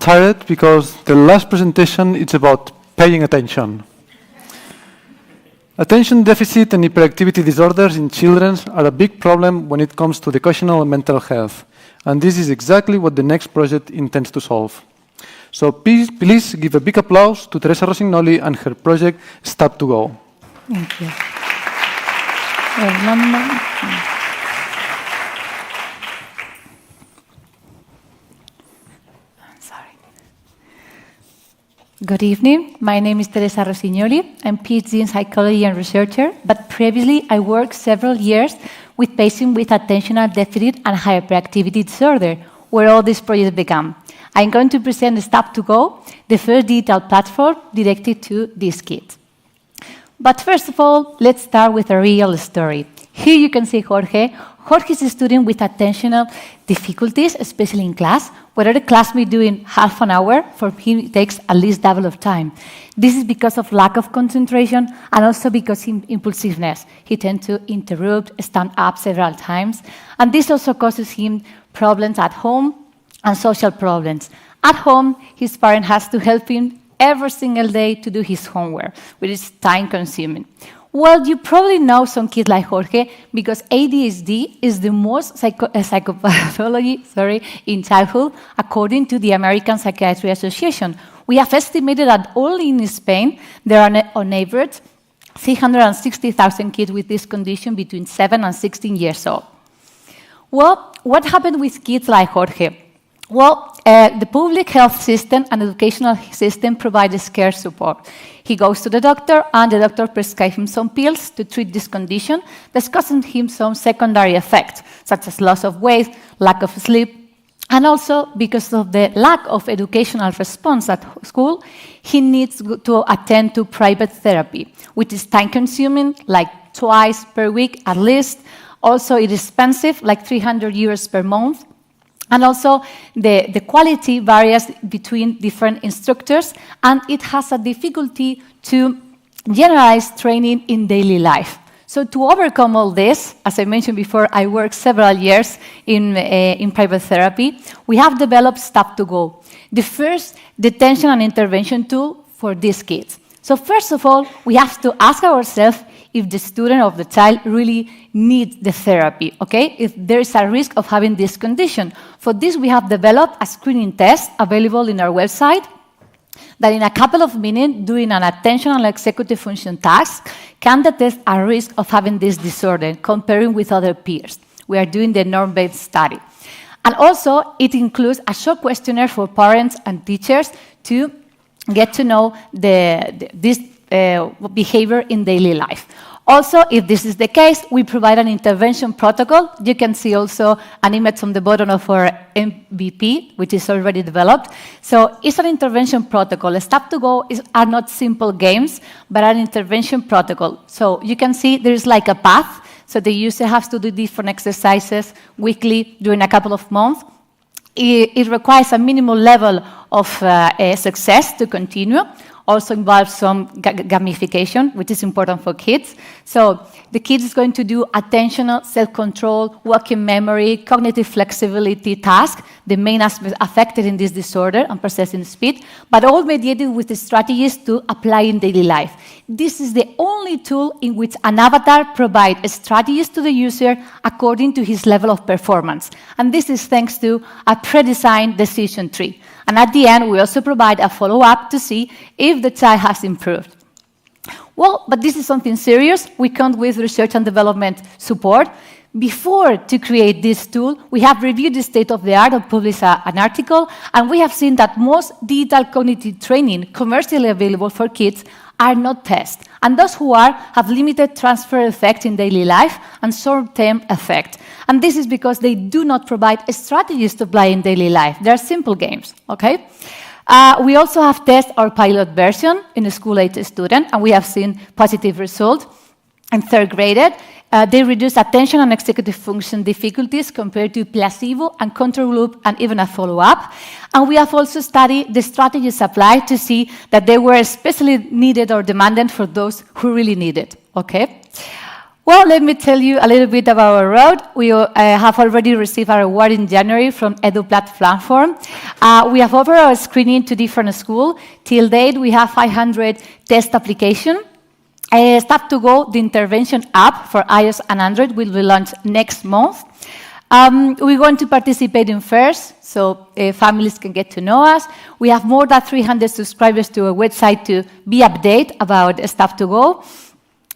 tired because the last presentation is about paying attention. Attention deficit and hyperactivity disorders in children are a big problem when it comes to educational and mental health. And this is exactly what the next project intends to solve. So please give a big applause to Teresa Rossignoli and her project STap2Go. Thank you. Good evening. My name is Teresa Rossignoli. I'm PhD in psychology and researcher, but previously I worked several years with patients with attentional deficit and hyperactivity disorder, where all this project began. I'm going to present STap2Go, the first digital platform directed to these kids. But first of all, let's start with a real story. Here you can see Jorge. Jorge is a student with attentional difficulties, especially in class. Whatever the class may do in half an hour, for him it takes at least double of time. This is because of lack of concentration and also because of impulsiveness. He tends to interrupt, stand up several times, and this also causes him problems at home and social problems. At home, his parent has to help him every single day to do his homework, which is time-consuming. Well, you probably know some kids like Jorge because ADHD is the most psychopathology in childhood, according to the American Psychiatry Association. We have estimated that only in Spain there are on average 360,000 kids with this condition between 7 and 16 years old. Well, what happened with kids like Jorge? Well, the public health system and educational system provides care support. He goes to the doctor, and the doctor prescribes him some pills to treat this condition that's causing him some secondary effects, such as loss of weight, lack of sleep, and also because of the lack of educational response at school, he needs to attend to private therapy, which is time-consuming, like twice per week at least. Also, it is expensive, like 300 euros per month. And also, the quality varies between different instructors, and it has a difficulty to generalize training in daily life. So to overcome all this, as I mentioned before, I worked several years in private therapy. We have developed STap2Go, the first detention and intervention tool for these kids. So first of all, we have to ask ourselves if the student or the child really needs the therapy, okay? If there is a risk of having this condition. For this, we have developed a screening test available in our website that in a couple of minutes, doing an attention and executive function task, can detect a risk of having this disorder, comparing with other peers. We are doing the norm-based study. And also, it includes a short questionnaire for parents and teachers to get to know this behavior in daily life. Also, if this is the case, we provide an intervention protocol. You can see also an image on the bottom of our MVP, which is already developed. So it's an intervention protocol. STap2Go are not simple games, but an intervention protocol. So you can see there is like a path. So the user has to do different exercises weekly during a couple of months. It requires a minimal level of success to continue. Also involves some gamification, which is important for kids. So the kid is going to do attentional, self-control, working memory, cognitive flexibility tasks, the main aspects affected in this disorder, and processing speed, but all mediated with the strategies to apply in daily life. This is the only tool in which an avatar provides strategies to the user according to his level of performance. And this is thanks to a pre-designed decision tree. And at the end, we also provide a follow-up to see if the child has improved. Well, but this is something serious. We come with research and development support. Before to create this tool, we have reviewed the state of the art and published an article, and we have seen that most digital cognitive training commercially available for kids are not tested. And those who are have limited transfer effect in daily life and short-term effect. And this is because they do not provide strategies to apply in daily life. They are simple games, okay? We also have tested our pilot version in a school-age student, and we have seen positive results. In third graded, they reduce attention and executive function difficulties compared to placebo and control group and even a follow-up. And we have also studied the strategies applied to see that they were especially needed or demanded for those who really need it, okay? Well, let me tell you a little bit about our road. We have already received our award in January from EduPlat platform. We have offered our screening to different schools. Till date, we have 500 test applications. STap2Go, the intervention app for iOS and Android, will be launched next month. We're going to participate in fairs, so families can get to know us. We have more than 300 subscribers to our website to be updated about STap2Go.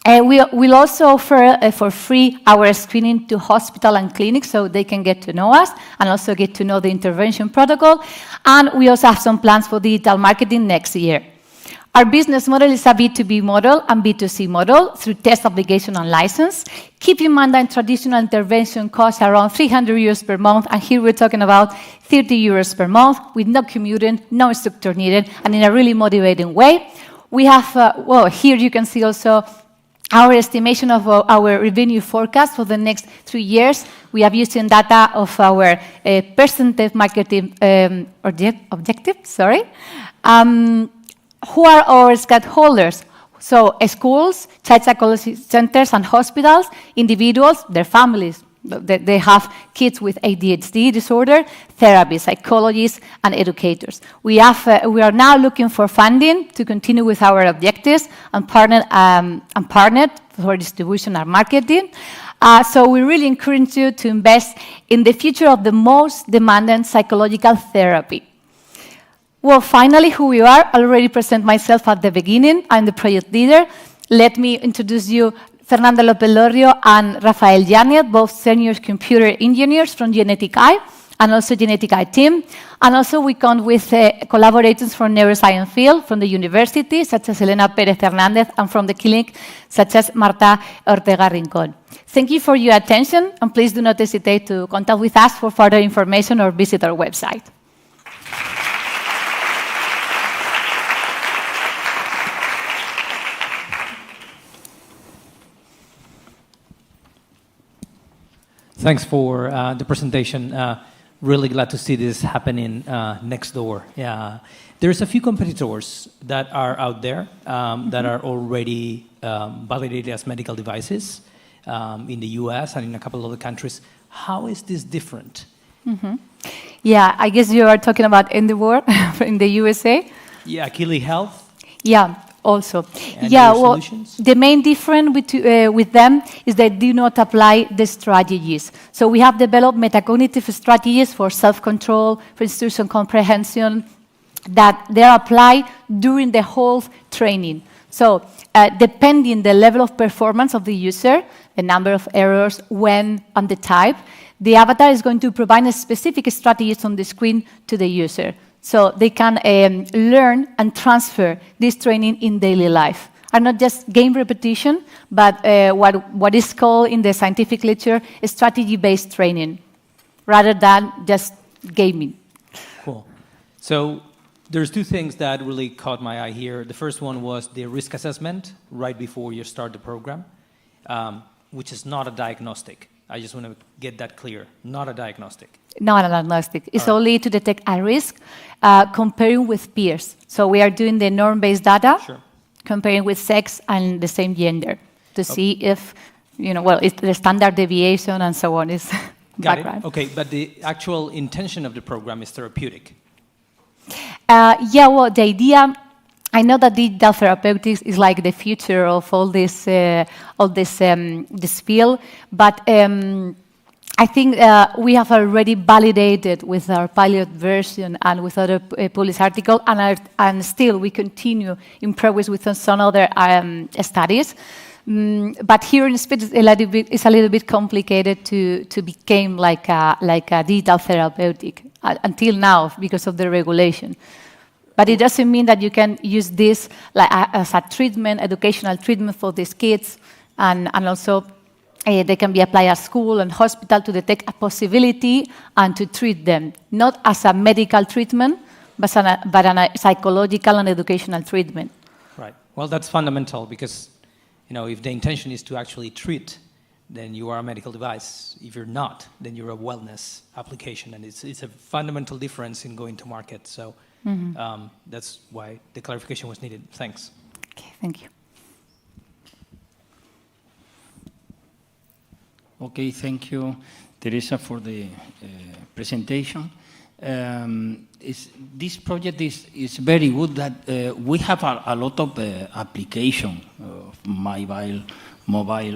We'll also offer for free our screening to hospital and clinics so they can get to know us and also get to know the intervention protocol. And we also have some plans for digital marketing next year. Our business model is a B2B model and B2C model through test application and license. Keep in mind that traditional intervention costs around 300 euros per month, and here we're talking about 30 euros per month with no commuting, no instructor needed, and in a really motivating way. We have, here you can see also our estimation of our revenue forecast for the next 3 years. We have using data of our percentage marketing objective, who are our stakeholders? So schools, child psychology centers and hospitals, individuals, their families. They have kids with ADHD disorder, therapists, psychologists, and educators. We are now looking for funding to continue with our objectives and partner for distribution and marketing. So we really encourage you to invest in the future of the most demanding psychological therapy. Well, finally, who we are. I already present myself at the beginning. I'm the project leader. Let me introduce you Fernando López-Lorrio and Rafael Yanet, both senior computer engineers from Genetic Eye and also Genetic Eye team. And also we come with collaborators from neuroscience field, from the university, such as Elena Pérez Hernández, and from the clinic, such as Marta Ortega Rincón. Thank you for your attention, and please do not hesitate to contact with us for further information or visit our website. Thanks for the presentation. Really glad to see this happening next door. There's a few competitors that are out there that are already validated as medical devices in the US and in a couple of other countries. How is this different? Yeah, I guess you are talking about Endeavor in the USA. Yeah, Aquí Health. Yeah, also. And well, the main difference with them is they do not apply the strategies. So we have developed metacognitive strategies for self-control, for instruction comprehension, that they are applied during the whole training. So depending the level of performance of the user, the number of errors, when, and the type, the avatar is going to provide a specific strategies on the screen to the user. So they can learn and transfer this training in daily life. And not just game repetition, but what is called in the scientific literature strategy-based training, rather than just gaming. Cool. So there's two things that really caught my eye here. The first one was the risk assessment right before you start the program, which is not a diagnostic. I just want to get that clear. Not a diagnostic. Not a diagnostic. It's only to detect a risk, comparing with peers. So we are doing the norm-based data, comparing with sex and the same gender, to see if, if the standard deviation and so on is background. Okay, but the actual intention of the program is therapeutic. The idea, I know that digital therapeutics is like the future of all this field, but I think we have already validated with our pilot version and with other published articles, and still we continue in progress with some other studies. But here in Spain, it's a little bit complicated to become like a digital therapeutic until now because of the regulation. But it doesn't mean that you can use this as a treatment, educational treatment for these kids, and also they can be applied at school and hospital to detect a possibility and to treat them, not as a medical treatment, but a psychological and educational treatment. Right. Well, that's fundamental because, if the intention is to actually treat, then you are a medical device. If you're not, then you're a wellness application, and it's a fundamental difference in going to market. So that's why the clarification was needed. Thanks. Okay, thank you. Okay, thank you, Teresa, for the presentation. This project is very good. That we have a lot of application, mobile,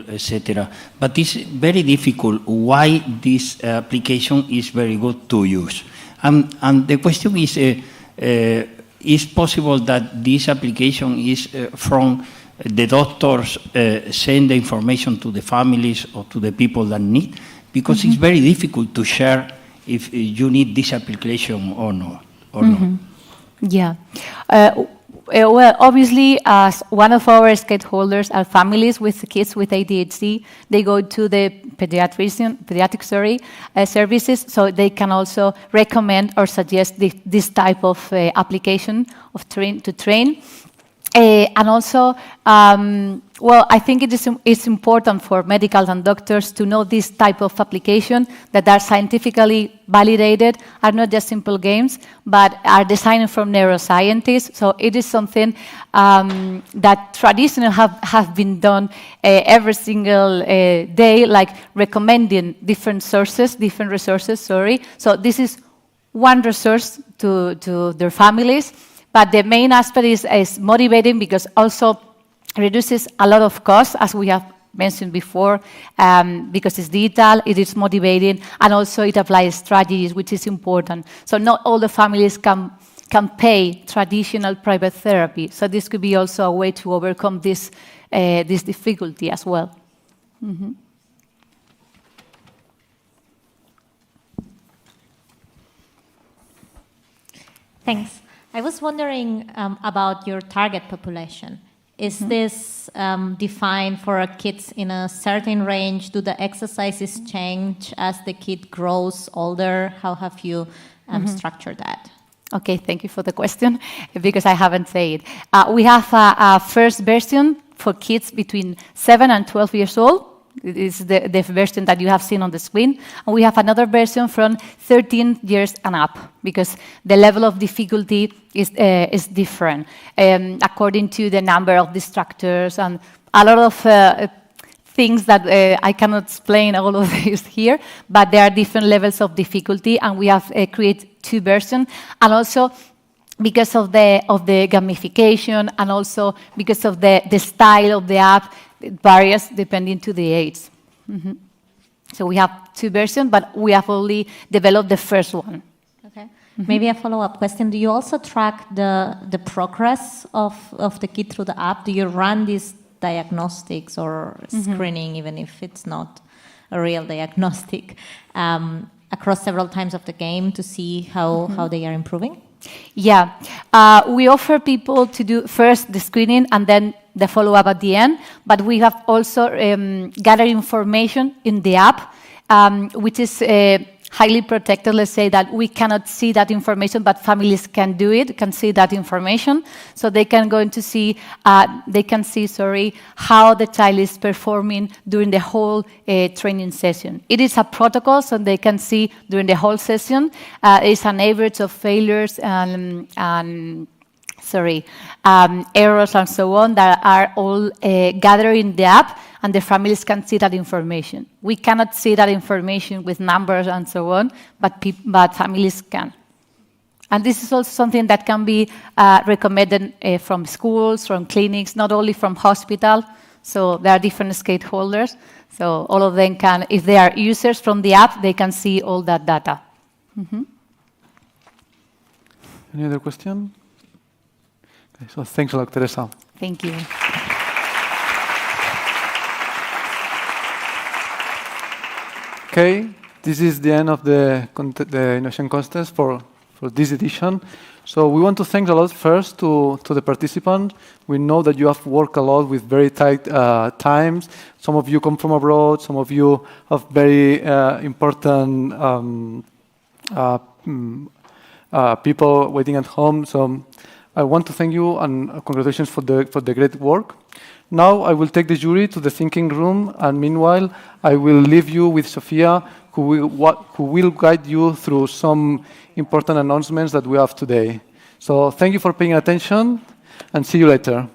etc. But it's very difficult. Why this application is very good to use? And the question is possible that this application is from the doctors send the information to the families or to the people that need? Because it's very difficult to share if you need this application or not. Yeah. Well, obviously, as one of our stakeholders are families with kids with ADHD, they go to the pediatric services, so they can also recommend or suggest this type of application of to train. And also, well, I think it's important for medical and doctors to know this type of application that are scientifically validated, are not just simple games, but are designed from neuroscientists. So it is something that traditionally have been done every single day, like recommending different resources, sorry. So this is one resource to their families. But the main aspect is motivating, because also reduces a lot of costs, as we have mentioned before, because it's digital, it is motivating, and also it applies strategies, which is important. So not all the families can pay traditional private therapy. So this could be also a way to overcome this difficulty as well. Mm-hmm. Thanks. I was wondering about your target population. Is this defined for kids in a certain range? Do the exercises change as the kid grows older? How have you structured that? Okay, thank you for the question, because I haven't said it. We have a first version for kids between 7 and 12 years old. It is the version that you have seen on the screen. And we have another version from 13 years and up, because the level of difficulty is different according to the number of distractors and a lot of things that I cannot explain all of this here, but there are different levels of difficulty, and we have created two versions. And also, because of the gamification, and also because of the style of the app, it varies depending to the age. Mm-hmm. So we have two versions, but we have only developed the first one. Okay. Mm-hmm. Maybe a follow-up question. Do you also track the progress of the kid through the app? Do you run these diagnostics or screening, even if it's not a real diagnostic, across several times of the game to see how they are improving? Yeah. We offer people to do first the screening and then the follow-up at the end, but we have also gathered information in the app, which is highly protected. Let's say that we cannot see that information, but families can do it, can see that information, so they can go into see, how the child is performing during the whole training session. It is a protocol, so they can see during the whole session. It's an average of failures and errors and so on that are all gathered in the app, and the families can see that information. We cannot see that information with numbers and so on, but families can. And this is also something that can be recommended from schools, from clinics, not only from hospital. So there are different stakeholders. So all of them can, if they are users from the app, they can see all that data. Mm-hmm. Any other question? Okay, so thanks a lot, Teresa. Thank you. Okay, this is the end of the innovation contest for this edition. So we want to thank a lot first to the participants. We know that you have worked a lot with very tight times. Some of you come from abroad. Some of you have very important people waiting at home. So I want to thank you and congratulations for the great work. Now I will take the jury to the thinking room, and meanwhile I will leave you with Sofia, who will guide you through some important announcements that we have today. So thank you for paying attention, and see you later.